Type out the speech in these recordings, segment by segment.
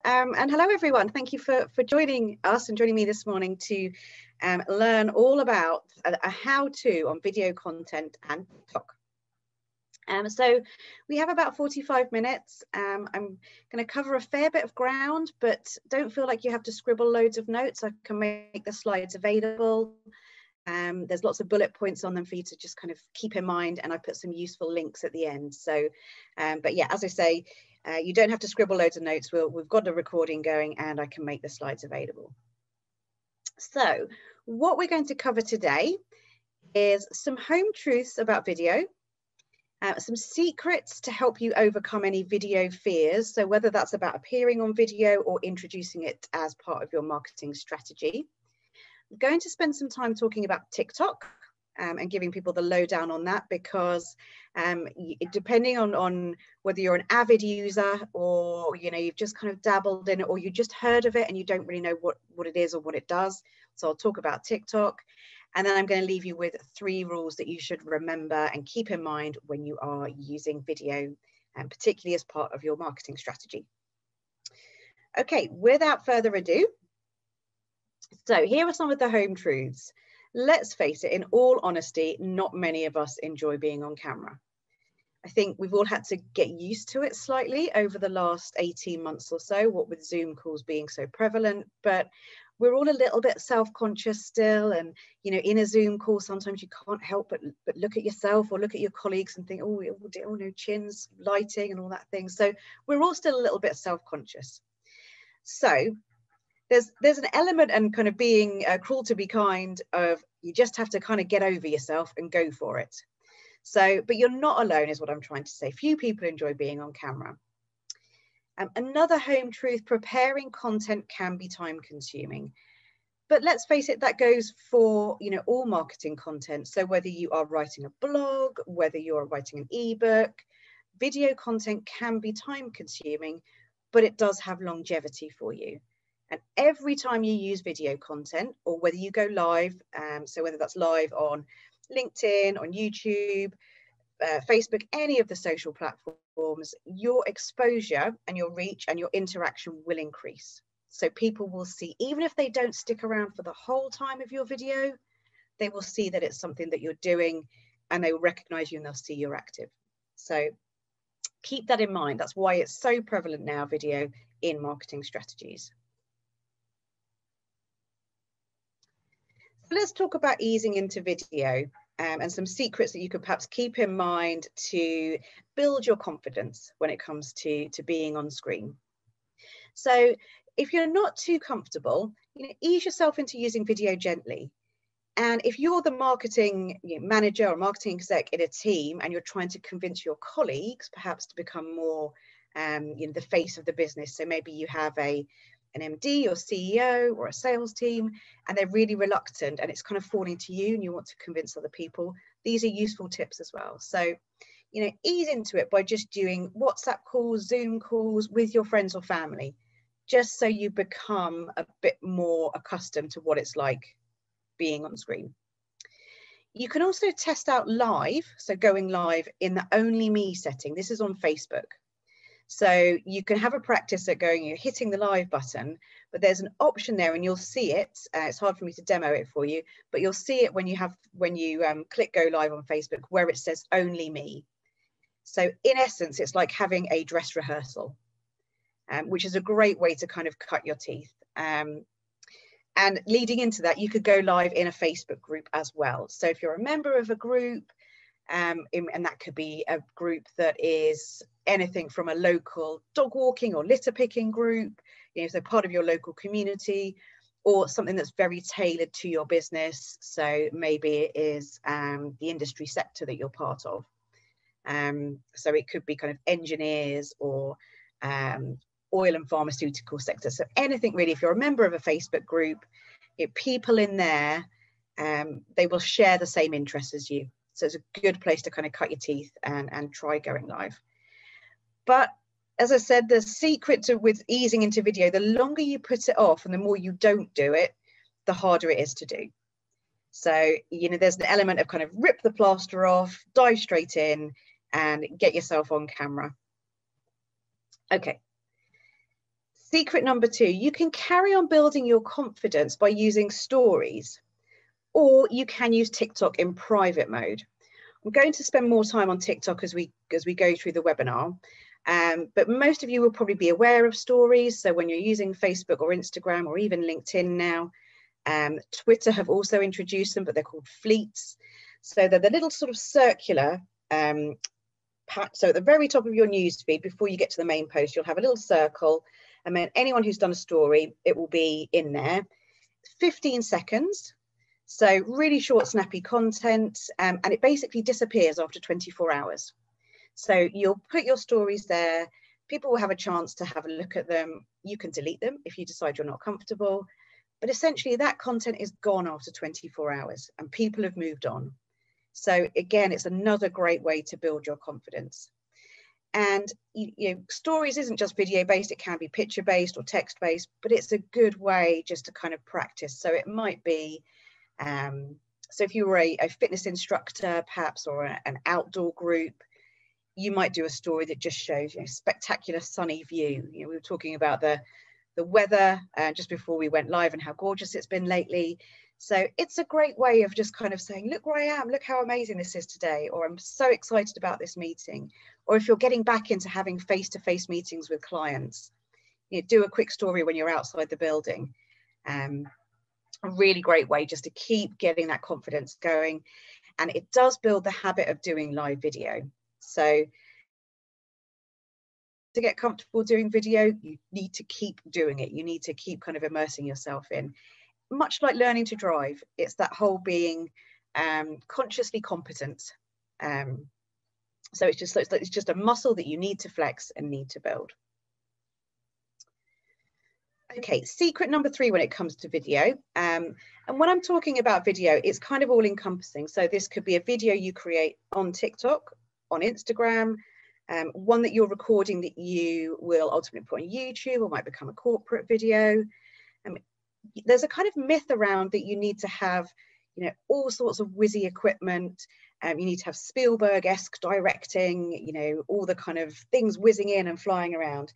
And hello everyone, thank you for joining us and joining me this morning to learn all about a how-to on video content and TikTok. So we have about 45 minutes. I'm going to cover a fair bit of ground, but don't feel like you have to scribble loads of notes. I can make the slides available. There's lots of bullet points on them for you to just kind of keep in mind, and I put some useful links at the end. So, but yeah, as I say, you don't have to scribble loads of notes. We've got a recording going and I can make the slides available. So what we're going to cover today is some home truths about video, some secrets to help you overcome any video fears. So whether that's about appearing on video or introducing it as part of your marketing strategy. I'm going to spend some time talking about TikTok and giving people the lowdown on that, because depending on whether you're an avid user or you've just kind of dabbled in it, or you just heard of it and you don't really know what it is or what it does. So I'll talk about TikTok, and then I'm going to leave you with 3 rules that you should remember and keep in mind when you are using video, and particularly as part of your marketing strategy. Okay, without further ado, so here are some of the home truths. Let's face it, in all honesty, not many of us enjoy being on camera. I think we've all had to get used to it slightly over the last 18 months or so, what with Zoom calls being so prevalent, but we're all a little bit self-conscious still. And, in a Zoom call, sometimes you can't help but look at yourself or look at your colleagues and think, oh no, chins, lighting and all that thing. So we're all still a little bit self-conscious. So there's an element and kind of being cruel to be kind of, you just have to kind of get over yourself and go for it. So, but you're not alone is what I'm trying to say. Few people enjoy being on camera. Another home truth, preparing content can be time consuming. But let's face it, that goes for, all marketing content. So whether you are writing a blog, whether you're writing an ebook, video content can be time consuming, but it does have longevity for you. And every time you use video content, or whether you go live, so whether that's live on LinkedIn, on YouTube, Facebook, any of the social platforms, your exposure and your reach and your interaction will increase. So people will see, even if they don't stick around for the whole time of your video, they will see that it's something that you're doing, and they will recognize you and they'll see you're active. So keep that in mind. That's why it's so prevalent now, video, in marketing strategies. Let's talk about easing into video and some secrets that you could perhaps keep in mind to build your confidence when it comes to being on screen. So if you're not too comfortable, ease yourself into using video gently. And if you're the marketing manager or marketing exec in a team and you're trying to convince your colleagues perhaps to become more the face of the business, so maybe you have an MD or CEO or a sales team, and they're really reluctant and it's kind of falling to you and you want to convince other people, these are useful tips as well. So, ease into it by just doing WhatsApp calls, Zoom calls with your friends or family, just so you become a bit more accustomed to what it's like being on screen. You can also test out live, so going live in the only me setting. This is on Facebook. So you can have a practice at you're hitting the live button, but there's an option there and you'll see it. It's hard for me to demo it for you, but you'll see it when you click go live on Facebook, where it says only me. So in essence, it's like having a dress rehearsal, which is a great way to kind of cut your teeth. And leading into that, you could go live in a Facebook group as well. So if you're a member of a group, and that could be a group that is anything from a local dog walking or litter picking group, so part of your local community, or something that's very tailored to your business. So maybe it is the industry sector that you're part of. So it could be kind of engineers or oil and pharmaceutical sector. So anything really, if you're a member of a Facebook group, people in there, they will share the same interests as you. So it's a good place to kind of cut your teeth and try going live. But as I said, the secret with easing into video, the longer you put it off and the more you don't do it, the harder it is to do. So, there's an element of kind of rip the plaster off, dive straight in and get yourself on camera. Okay. Secret number 2, you can carry on building your confidence by using stories, or you can use TikTok in private mode. I'm going to spend more time on TikTok as we go through the webinar, but most of you will probably be aware of stories. So when you're using Facebook or Instagram or even LinkedIn now, Twitter have also introduced them, but they're called fleets. So they're the little sort of circular so at the very top of your newsfeed, before you get to the main post, you'll have a little circle, and then anyone who's done a story, it will be in there. 15 seconds. So really short, snappy content, and it basically disappears after 24 hours. So you'll put your stories there. People will have a chance to have a look at them. You can delete them if you decide you're not comfortable. But essentially that content is gone after 24 hours and people have moved on. So again, it's another great way to build your confidence. And you know, stories isn't just video based, it can be picture based or text based, but it's a good way just to kind of practice. So it might be, so if you were a fitness instructor, perhaps, or an outdoor group, you might do a story that just shows, you know, spectacular sunny view. You know, we were talking about the weather just before we went live and how gorgeous it's been lately. So it's a great way of just kind of saying, look where I am, look how amazing this is today, or I'm so excited about this meeting. Or if you're getting back into having face-to-face meetings with clients, you know, do a quick story when you're outside the building. A really great way just to keep getting that confidence going. And it does build the habit of doing live video. So to get comfortable doing video, you need to keep doing it. You need to keep kind of immersing yourself in. Much like learning to drive, it's that whole being consciously competent. So it's just a muscle that you need to flex and need to build. Okay, secret number 3 when it comes to video. And when I'm talking about video, it's kind of all encompassing. So this could be a video you create on TikTok, on Instagram, one that you're recording that you will ultimately put on YouTube or might become a corporate video. There's a kind of myth around that you need to have, you know, all sorts of whizzy equipment. You need to have Spielberg-esque directing, you know, all the kind of things whizzing in and flying around.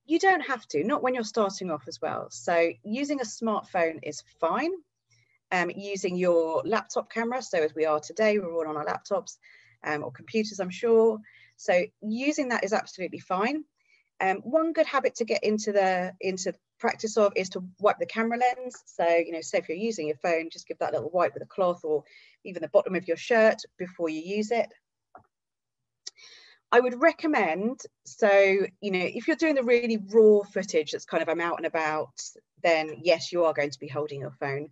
You don't have to, not when you're starting off as well. So using a smartphone is fine. Using your laptop camera, so as we are today, we're all on our laptops or computers, I'm sure. So using that is absolutely fine. One good habit to get into practice of is to wipe the camera lens. So, you know, say if you're using your phone, just give that little wipe with a cloth or even the bottom of your shirt before you use it. I would recommend, so, you know, if you're doing the really raw footage that's kind of I'm out and about, then yes, you are going to be holding your phone.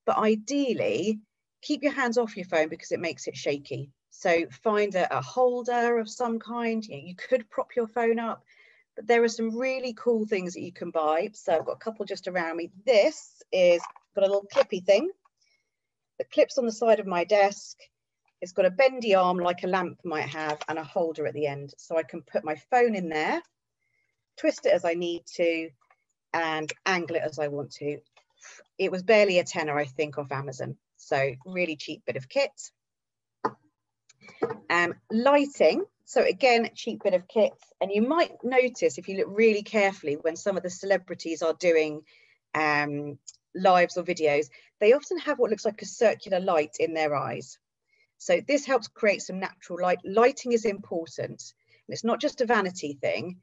But ideally, keep your hands off your phone because it makes it shaky. So find a holder of some kind. You know, you could prop your phone up, but there are some really cool things that you can buy. So I've got a couple just around me. This is got a little clippy thing that clips on the side of my desk. It's got a bendy arm like a lamp might have and a holder at the end. So I can put my phone in there, twist it as I need to, and angle it as I want to. It was barely a tenner, I think, off Amazon. So really cheap bit of kit. Lighting. So again, cheap bit of kit. And you might notice if you look really carefully when some of the celebrities are doing lives or videos, they often have what looks like a circular light in their eyes. So this helps create some natural light. Lighting is important. And it's not just a vanity thing.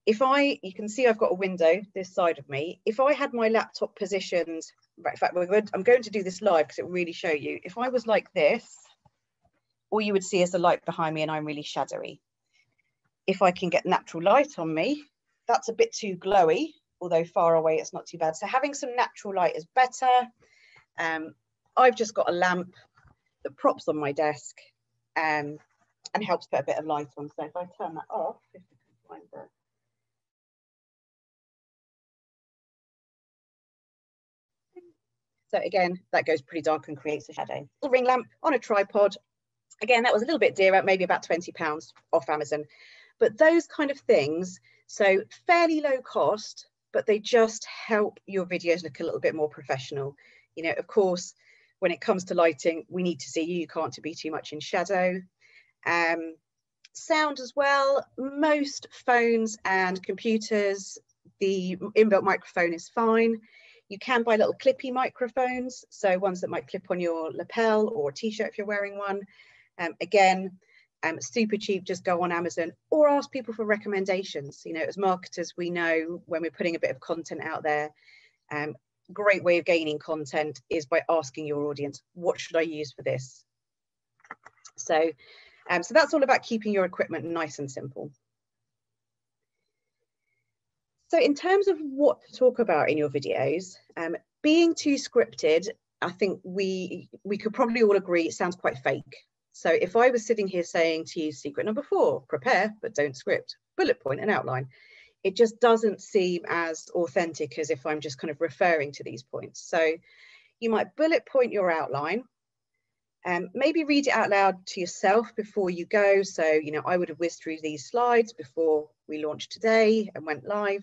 You can see I've got a window this side of me. If I had my laptop positioned, right, in fact, I'm going to do this live because it will really show you. If I was like this, all you would see is the light behind me and I'm really shadowy. If I can get natural light on me, that's a bit too glowy, although far away it's not too bad. So having some natural light is better. I've just got a lamp that props on my desk and helps put a bit of light on. So if I turn that off, if I can find that. So again, that goes pretty dark and creates a shadow. A ring lamp on a tripod. Again, that was a little bit dearer, maybe about £20 off Amazon. But those kind of things, so fairly low cost, but they just help your videos look a little bit more professional. You know, of course, when it comes to lighting, we need to see you. You can't be too much in shadow. Sound as well. Most phones and computers the inbuilt microphone is fine. You can buy little clippy microphones, so ones that might clip on your lapel or t-shirt if you're wearing one. Again, super cheap, just go on Amazon or ask people for recommendations. You know, as marketers, we know when we're putting a bit of content out there, great way of gaining content is by asking your audience, what should I use for this? So, so that's all about keeping your equipment nice and simple. So in terms of what to talk about in your videos, being too scripted, I think we could probably all agree it sounds quite fake. So if I was sitting here saying to you, secret number 4, prepare, but don't script, bullet point and outline, it just doesn't seem as authentic as if I'm just kind of referring to these points. So you might bullet point your outline, maybe read it out loud to yourself before you go. So, you know, I would have whizzed through these slides before we launched today and went live.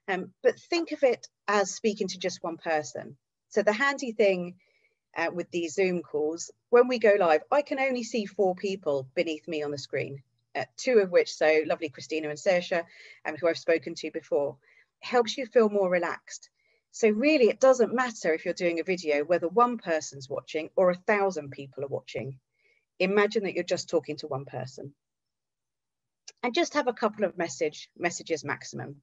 But think of it as speaking to just one person. So the handy thing with these Zoom calls, when we go live, I can only see 4 people beneath me on the screen, 2 of which, so lovely Christina and Saoirse, who I've spoken to before, helps you feel more relaxed. So really, it doesn't matter if you're doing a video, whether one person's watching or 1,000 people are watching. Imagine that you're just talking to one person. And just have a couple of messages maximum.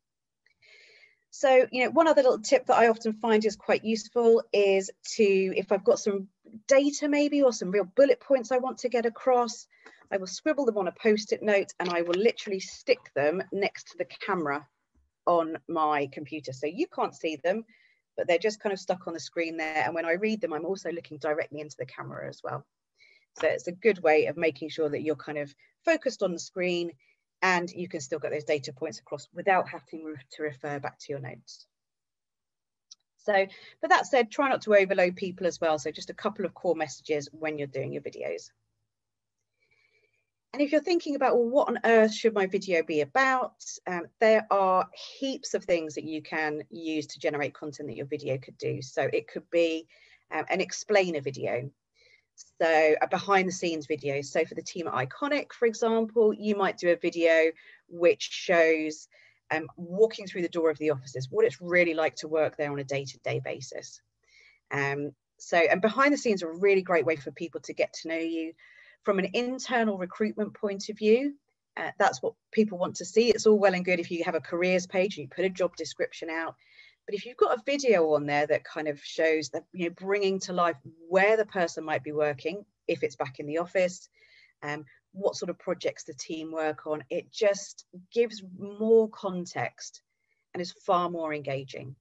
So, you know, one other little tip that I often find is quite useful is to, if I've got some data maybe or some real bullet points I want to get across, I will scribble them on a post-it note and I will literally stick them next to the camera on my computer. So you can't see them, but they're just kind of stuck on the screen there. And when I read them, I'm also looking directly into the camera as well. So it's a good way of making sure that you're kind of focused on the screen and you can still get those data points across without having to refer back to your notes. So, but that said, try not to overload people as well. So just a couple of core messages when you're doing your videos. And if you're thinking about, well, what on earth should my video be about? There are heaps of things that you can use to generate content that your video could do. So it could be an explainer video. So a behind the scenes video. So for the team at Iconic, for example, you might do a video which shows walking through the door of the offices, what it's really like to work there on a day-to-day basis. And behind the scenes are a really great way for people to get to know you. From an internal recruitment point of view, that's what people want to see. It's all well and good if you have a careers page and you put a job description out. But if you've got a video on there that kind of shows that, you know, bringing to life where the person might be working, if it's back in the office, what sort of projects the team work on, it just gives more context and is far more engaging.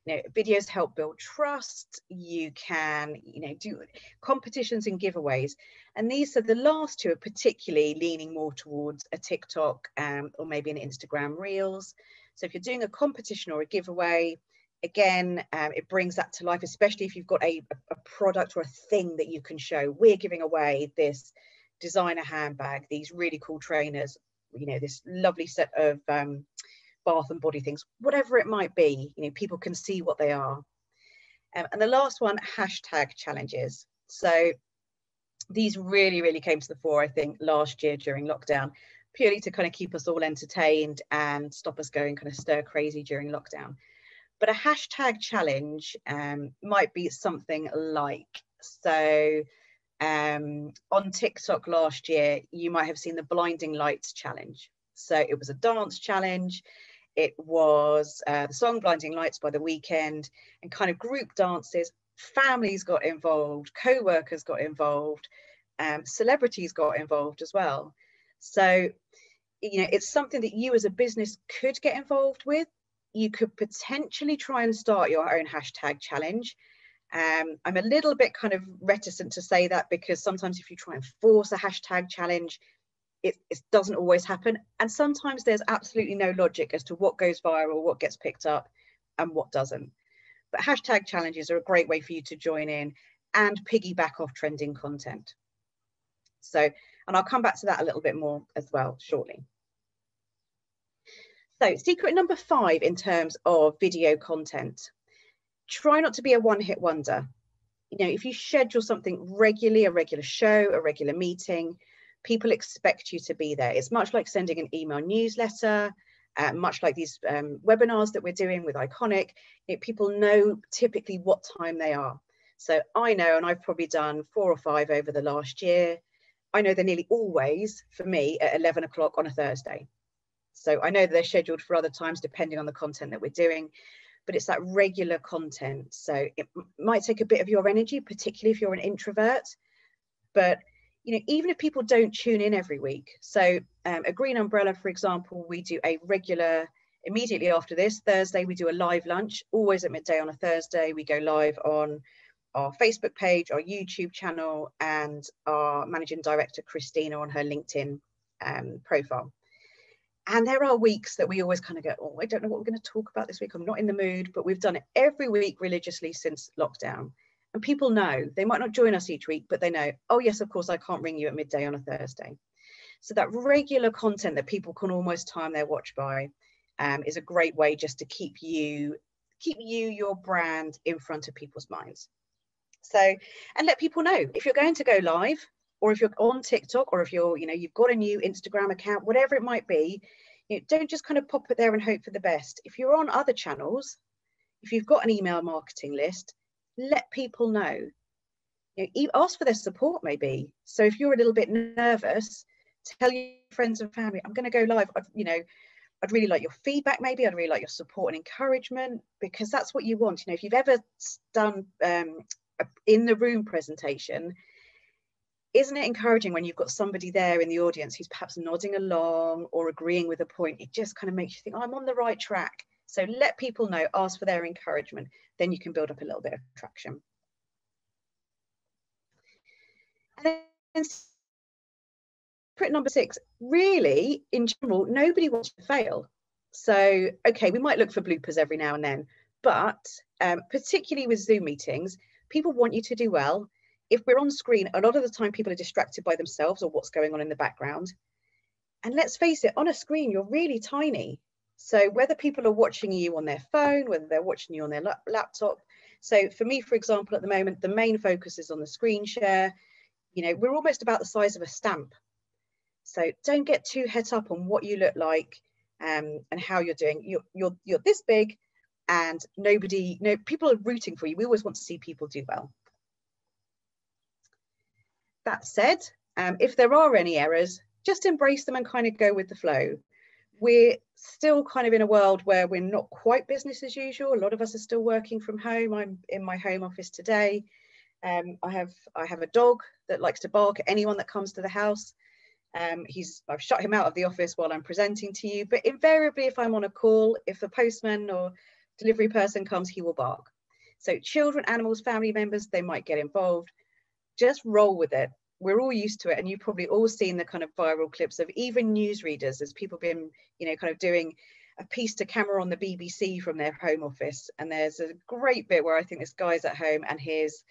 You know, videos help build trust. You can, you know, do competitions and giveaways. And these are the last 2 are particularly leaning more towards a TikTok or maybe an Instagram Reels. So if you're doing a competition or a giveaway, again, it brings that to life, especially if you've got a product or a thing that you can show. We're giving away this designer handbag, these really cool trainers, you know, this lovely set of bath and body things, whatever it might be, you know, people can see what they are. And the last one, hashtag challenges. So these really came to the fore, I think, last year during lockdown, purely to kind of keep us all entertained and stop us going kind of stir crazy during lockdown. But a hashtag challenge might be something like, so on TikTok last year, you might have seen the Blinding Lights challenge. So it was a dance challenge. It was the song Blinding Lights by The Weeknd, and kind of group dances. Families got involved, co-workers got involved, celebrities got involved as well. So, you know, it's something that you as a business could get involved with. You could potentially try and start your own hashtag challenge. I'm a little bit kind of reticent to say that because sometimes if you try and force a hashtag challenge, it doesn't always happen. And sometimes there's absolutely no logic as to what goes viral, what gets picked up and what doesn't. But hashtag challenges are a great way for you to join in and piggyback off trending content. So, and I'll come back to that a little bit more as well shortly. So secret number 5 in terms of video content, try not to be a one-hit wonder. You know, if you schedule something regularly, a regular show, a regular meeting, people expect you to be there. It's much like sending an email newsletter. much like these webinars that we're doing with Iconic, people know typically what time they are. So I know, and I've probably done 4 or 5 over the last year, I know they're nearly always, for me, at 11 o'clock on a Thursday. So I know that they're scheduled for other times depending on the content that we're doing, but it's that regular content. So it might take a bit of your energy, particularly if you're an introvert, but even if people don't tune in every week. So a Green Umbrella, for example, we do a regular, immediately after this Thursday, we do a live lunch, always at midday on a Thursday. We go live on our Facebook page, our YouTube channel, and our managing director, Christina, on her LinkedIn profile. And there are weeks that we always kind of go, oh, I don't know what we're going to talk about this week. I'm not in the mood, but we've done it every week religiously since lockdown. And people know, they might not join us each week, but they know, oh yes, of course, I can't ring you at midday on a Thursday. So that regular content that people can almost time their watch by is a great way just to keep you, your brand in front of people's minds. So, and let people know if you're going to go live, or if you're on TikTok, or if you're, you've got a new Instagram account, whatever it might be, don't just kind of pop it there and hope for the best. If you're on other channels, if you've got an email marketing list, let people know. Ask for their support maybe. So if you're a little bit nervous, tell your friends and family, I'm going to go live. I'd really like your feedback maybe. I'd really like your support and encouragement, because that's what you want. If you've ever done in the room presentation, isn't it encouraging when you've got somebody there in the audience who's perhaps nodding along or agreeing with a point? It just kind of makes you think, oh, I'm on the right track. So let people know, ask for their encouragement, then you can build up a little bit of traction. And then number 6, really, in general, nobody wants to fail. So, okay, we might look for bloopers every now and then, but particularly with Zoom meetings, people want you to do well. If we're on screen, a lot of the time people are distracted by themselves or what's going on in the background. And let's face it, on a screen, you're really tiny. So whether people are watching you on their phone, whether they're watching you on their laptop. So for me, for example, at the moment, the main focus is on the screen share. We're almost about the size of a stamp. So don't get too het up on what you look like and how you're doing. You're this big, and people are rooting for you. We always want to see people do well. That said, if there are any errors, just embrace them and kind of go with the flow. We're still kind of in a world where we're not quite business as usual. A lot of us are still working from home. I'm in my home office today. I have a dog that likes to bark at anyone that comes to the house. I've shut him out of the office while I'm presenting to you, but invariably if I'm on a call, if the postman or delivery person comes, he will bark. So children, animals, family members, they might get involved. Just roll with it. We're all used to it, and you've probably all seen the kind of viral clips of even newsreaders as people been, kind of doing a piece to camera on the BBC from their home office. And there's a great bit where I think this guy's at home and here's,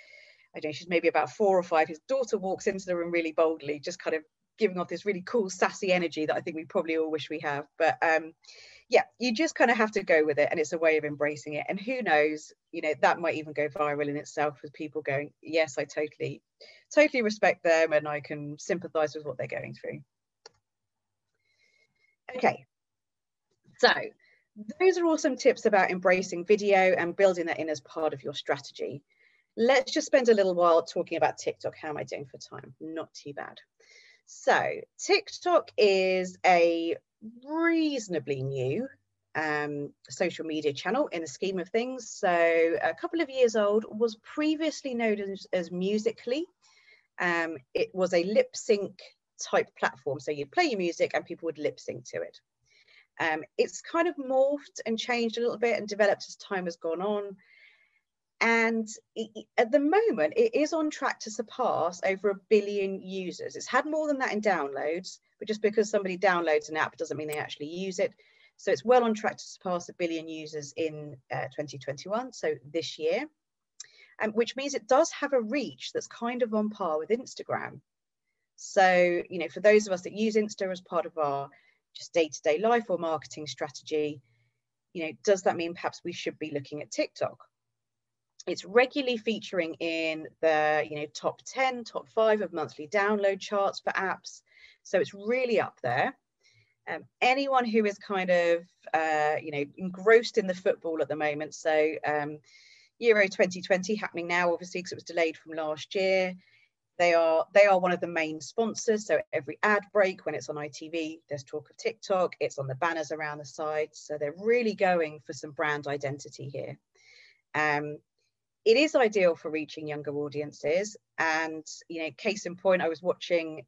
I don't know, she's maybe about 4 or 5. His daughter walks into the room really boldly, just kind of giving off this really cool, sassy energy that I think we probably all wish we have. But yeah, you just kind of have to go with it, and it's a way of embracing it. And who knows, that might even go viral in itself, with people going, yes, I totally respect them and I can sympathize with what they're going through. Okay, so those are all some tips about embracing video and building that in as part of your strategy. Let's just spend a little while talking about TikTok. How am I doing for time? Not too bad. So TikTok is a reasonably new social media channel in the scheme of things. So a couple of years old, was previously known as Musical.ly. It was a lip sync type platform. So you'd play your music and people would lip sync to it. It's kind of morphed and changed a little bit and developed as time has gone on. And at the moment, it is on track to surpass over 1 billion users. It's had more than that in downloads, but just because somebody downloads an app doesn't mean they actually use it. So it's well on track to surpass 1 billion users in 2021, so this year, which means it does have a reach that's kind of on par with Instagram. So, for those of us that use Insta as part of our just day-to-day life or marketing strategy, does that mean perhaps we should be looking at TikTok? It's regularly featuring in the top 10, top 5 of monthly download charts for apps. So it's really up there. Anyone who is kind of, engrossed in the football at the moment. So Euro 2020 happening now, obviously, because it was delayed from last year. They are one of the main sponsors. So every ad break, when it's on ITV, there's talk of TikTok. It's on the banners around the sides. So they're really going for some brand identity here. It is ideal for reaching younger audiences. And, case in point, I was watching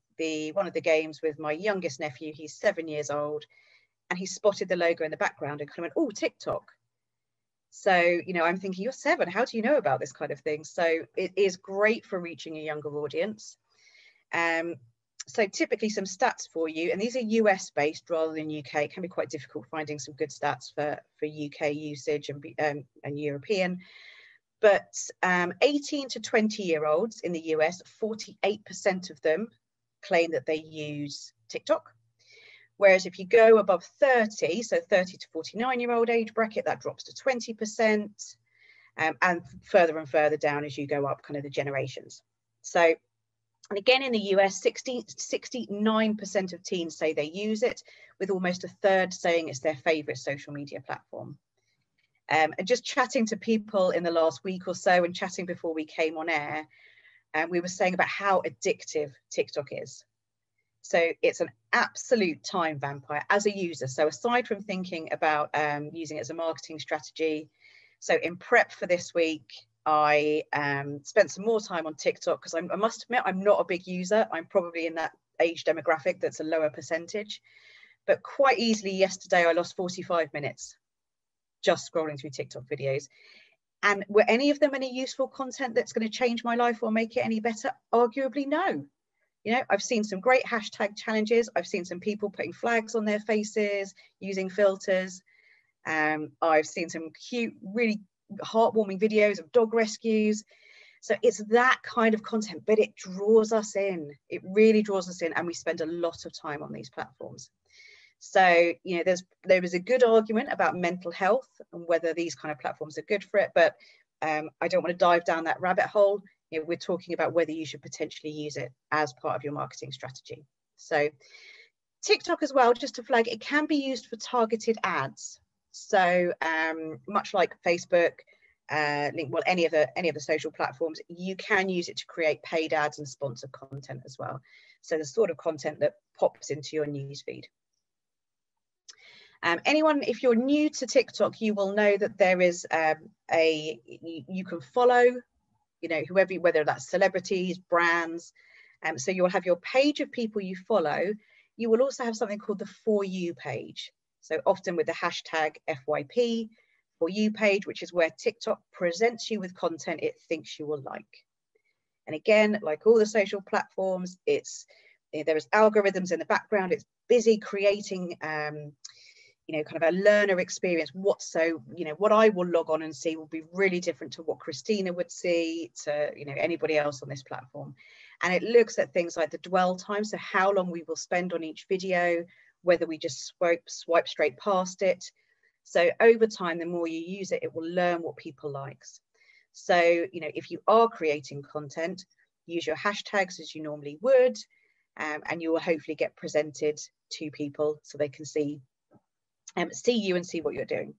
one of the games with my youngest nephew. He's 7 years old, and he spotted the logo in the background and kind of went, "Oh, TikTok." So, I'm thinking, you're 7, how do you know about this kind of thing? So it is great for reaching a younger audience. So typically some stats for you, and these are US based rather than UK. It can be quite difficult finding some good stats for UK usage and European. But 18 to 20-year-olds in the US, 48% of them claim that they use TikTok. Whereas if you go above 30, so 30 to 49-year-old age bracket, that drops to 20%, and further down as you go up kind of the generations. So, and again, in the US, 69% of teens say they use it, with almost a third saying it's their favorite social media platform. And just chatting to people in the last week or so, and chatting before we came on air, we were saying about how addictive TikTok is. So it's an absolute time vampire as a user. So aside from thinking about using it as a marketing strategy, so in prep for this week, I spent some more time on TikTok, because I must admit, I'm not a big user. I'm probably in that age demographic that's a lower percentage. But quite easily yesterday, I lost 45 minutes just scrolling through TikTok videos. And were any of them any useful content that's going to change my life or make it any better? Arguably, no. I've seen some great hashtag challenges. I've seen some people putting flags on their faces, using filters. I've seen some cute, really heartwarming videos of dog rescues. So it's that kind of content, but it draws us in. It really draws us in, and we spend a lot of time on these platforms. So, there is a good argument about mental health and whether these kind of platforms are good for it, but I don't want to dive down that rabbit hole. We're talking about whether you should potentially use it as part of your marketing strategy. So TikTok as well, just to flag, it can be used for targeted ads. So much like Facebook, any of the social platforms, you can use it to create paid ads and sponsored content as well. So the sort of content that pops into your newsfeed. If you're new to TikTok, you will know that there is you can follow, whoever, whether that's celebrities, brands. So you'll have your page of people you follow. You will also have something called the For You page. So often with the hashtag FYP, For You page, which is where TikTok presents you with content it thinks you will like. And again, like all the social platforms, there is algorithms in the background. It's busy creating kind of a learner experience. What I will log on and see will be really different to what Christina would see, to anybody else on this platform. And it looks at things like the dwell time, so how long we will spend on each video, whether we just swipe straight past it. So over time, the more you use it, it will learn what people likes. So if you are creating content, use your hashtags as you normally would, and you will hopefully get presented to people so they can see you and see what you're doing.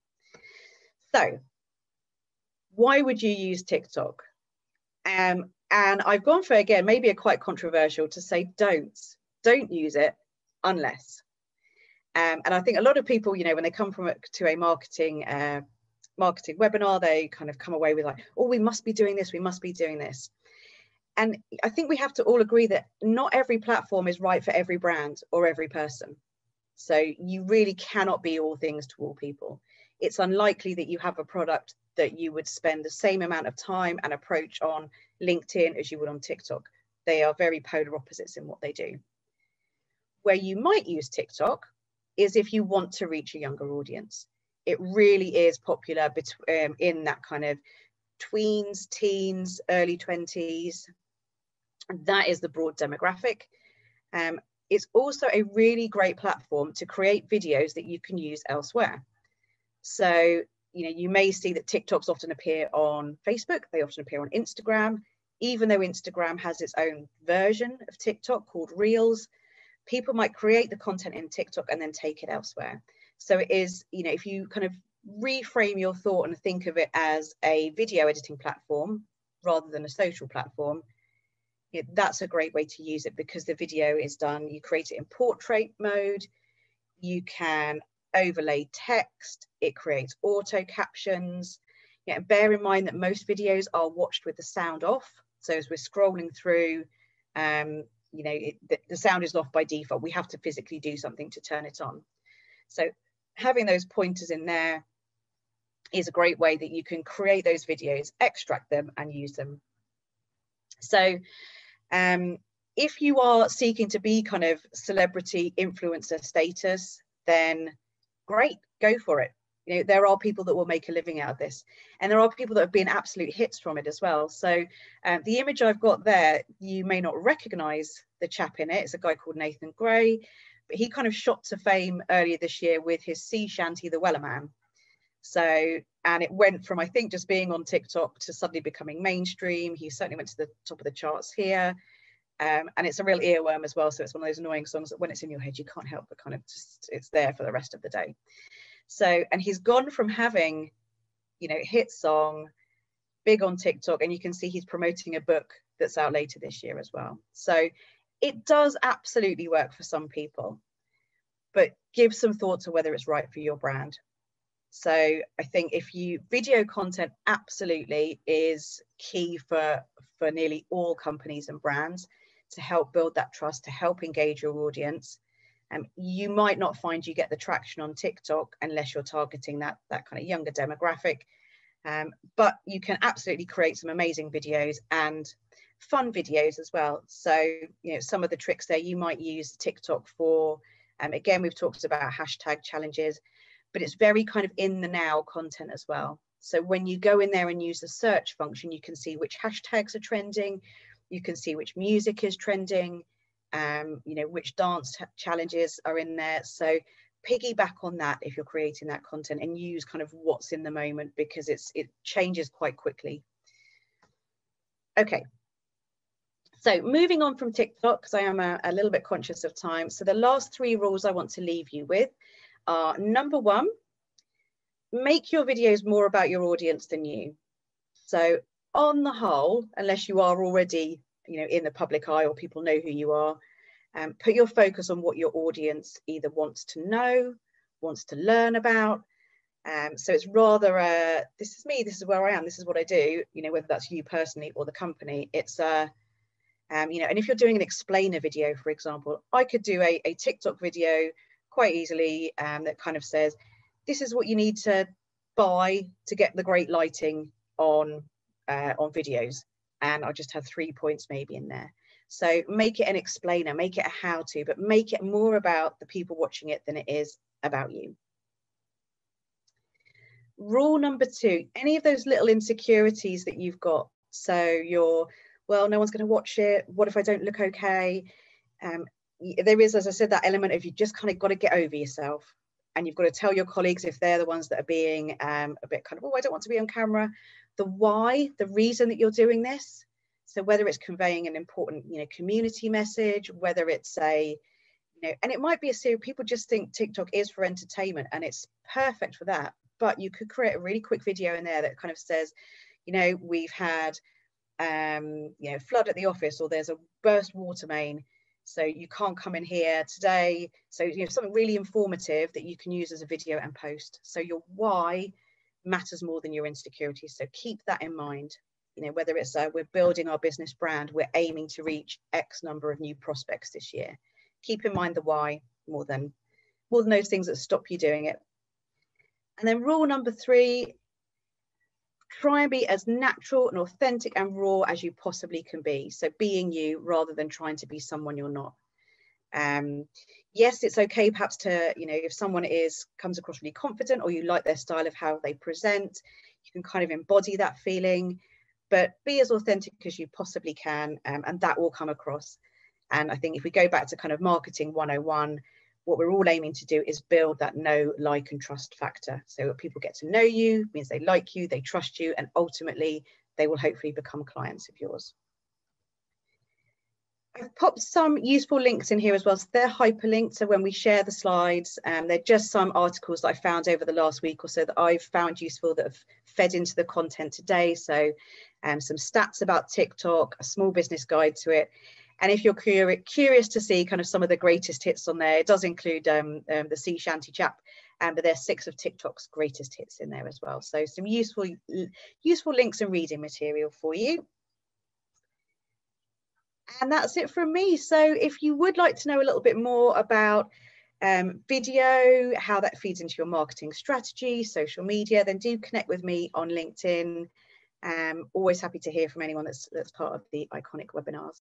So why would you use TikTok? And I've gone for, again, maybe a quite controversial to say, don't use it unless. And I think a lot of people, when they come to a marketing webinar, they kind of come away with like, oh, we must be doing this, we must be doing this. And I think we have to all agree that not every platform is right for every brand or every person. So you really cannot be all things to all people. It's unlikely that you have a product that you would spend the same amount of time and approach on LinkedIn as you would on TikTok. They are very polar opposites in what they do. Where you might use TikTok is if you want to reach a younger audience. It really is popular in that kind of tweens, teens, early 20s. That is the broad demographic. It's also a really great platform to create videos that you can use elsewhere. So, you may see that TikToks often appear on Facebook, they often appear on Instagram, even though Instagram has its own version of TikTok called Reels. people might create the content in TikTok and then take it elsewhere. So it is, you know, if you kind of reframe your thought and think of it as a video editing platform rather than a social platform, that's a great way to use it, because the video is done, you create it in portrait mode, you can overlay text, it creates auto captions. Yeah, and bear in mind that most videos are watched with the sound off. So as we're scrolling through, you know, the sound is off by default. We have to physically do something to turn it on. So having those pointers in there is a great way that you can create those videos, extract them and use them. So if you are seeking to be kind of celebrity influencer status, then great, go for it. You know, there are people that will make a living out of this, and there are people that have been absolute hits from it as well. So the image I've got there, you may not recognize the chap in it. It's a guy called Nathan Gray, but he kind of shot to fame earlier this year with his sea shanty, The Wellerman. So, and it went from, I think, just being on TikTok to suddenly becoming mainstream. He certainly went to the top of the charts here. And it's a real earworm as well. So it's one of those annoying songs that when it's in your head, you can't help but kind of just, it's there for the rest of the day. So, and he's gone from having, you know, hit song, big on TikTok, and you can see he's promoting a book that's out later this year as well. So it does absolutely work for some people, but give some thought to whether it's right for your brand. So I think if you, video content absolutely is key for nearly all companies and brands to help build that trust, to help engage your audience. You might not find you get the traction on TikTok unless you're targeting that kind of younger demographic, but you can absolutely create some amazing videos and fun videos as well. So, you know, some of the tricks there, you might use TikTok for, again, we've talked about hashtag challenges, but it's very kind of in the now content as well. So when you go in there and use the search function, you can see which hashtags are trending, you can see which music is trending, you know, which dance challenges are in there. So piggyback on that if you're creating that content, and use kind of what's in the moment, because it changes quite quickly. Okay, so moving on from TikTok, because I am a little bit conscious of time. So the last 3 rules I want to leave you with are: number 1, make your videos more about your audience than you. So on the whole, unless you are already, you know, in the public eye or people know who you are, put your focus on what your audience either wants to know, wants to learn about. So it's rather this is me, this is where I am, this is what I do, you know, whether that's you personally or the company. It's you know, and if you're doing an explainer video, for example, I could do a TikTok video quite easily that kind of says, this is what you need to buy to get the great lighting on videos, and I just have 3 points maybe in there. So make it an explainer, make it a how-to, but make it more about the people watching it than it is about you. Rule number 2, any of those little insecurities that you've got, so you're, well, no one's going to watch it, what if I don't look okay? There is, as I said, that element of you just kind of got to get over yourself, and you've got to tell your colleagues, if they're the ones that are being a bit kind of, oh, I don't want to be on camera, the why, the reason that you're doing this. So whether it's conveying an important, you know, community message, whether it's a, you know, and it might be a series, people just think TikTok is for entertainment, and it's perfect for that. But you could create a really quick video in there that kind of says, you know, we've had, you know, flood at the office, or there's a burst water main, so you can't come in here today. So, you know, something really informative that you can use as a video and post. So your why matters more than your insecurities. So keep that in mind. You know, whether it's we're building our business brand, we're aiming to reach X number of new prospects this year. Keep in mind the why more than those things that stop you doing it. And then rule number 3, try and be as natural and authentic and raw as you possibly can be. So being you rather than trying to be someone you're not. Yes, it's okay perhaps to, you know, if someone comes across really confident, or you like their style of how they present, you can kind of embody that feeling, but be as authentic as you possibly can, and that will come across. And I think if we go back to kind of marketing 101, what we're all aiming to do is build that know, like, and trust factor. So people get to know you, means they like you, they trust you, and ultimately they will hopefully become clients of yours. I've popped some useful links in here as well. So they're hyperlinked. So when we share the slides, they're just some articles that I found over the last week or so that I've found useful that have fed into the content today. So some stats about TikTok, a small business guide to it. And if you're curious to see kind of some of the greatest hits on there, it does include the sea shanty chap, but there's 6 of TikTok's greatest hits in there as well. So some useful links and reading material for you. And that's it from me. So if you would like to know a little bit more about video, how that feeds into your marketing strategy, social media, then do connect with me on LinkedIn. Always happy to hear from anyone that's part of the Iconic webinars.